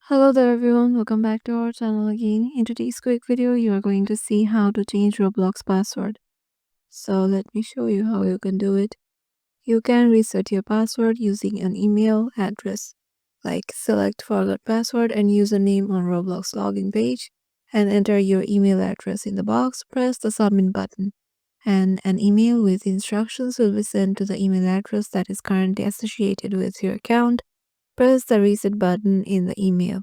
Hello there everyone, welcome back to our channel again. In today's quick video, you are going to see how to change Roblox password. So let me show you how you can do it. You can reset your password using an email address. Like select forgot password and username on Roblox login page and enter your email address in the box. Press the submit button and an email with instructions will be sent to the email address that is currently associated with your account. Press the reset button in the email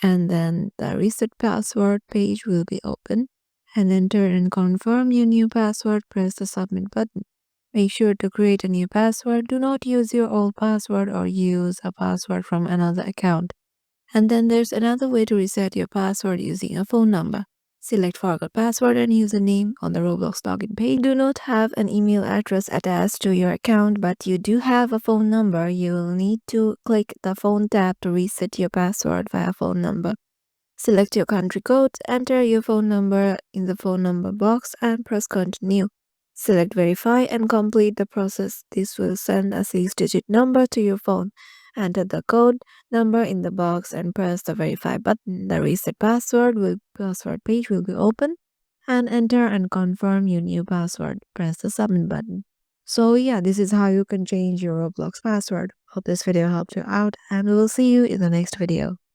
and then the reset password page will be open, and enter and confirm your new password. Press the submit button. Make sure to create a new password. Do not use your old password or use a password from another account. And then there's another way to reset your password using a phone number. Select forgot password and username on the Roblox login page. Do not have an email address attached to your account, but you do have a phone number. You will need to click the phone tab to reset your password via phone number. Select your country code, enter your phone number in the phone number box and press continue. Select verify and complete the process. This will send a 6-digit number to your phone. Enter the code number in the box and press the verify button. The reset password page will be open, and enter and confirm your new password. Press the submit button. So yeah, this is how you can change your Roblox password. Hope this video helped you out, and we will see you in the next video.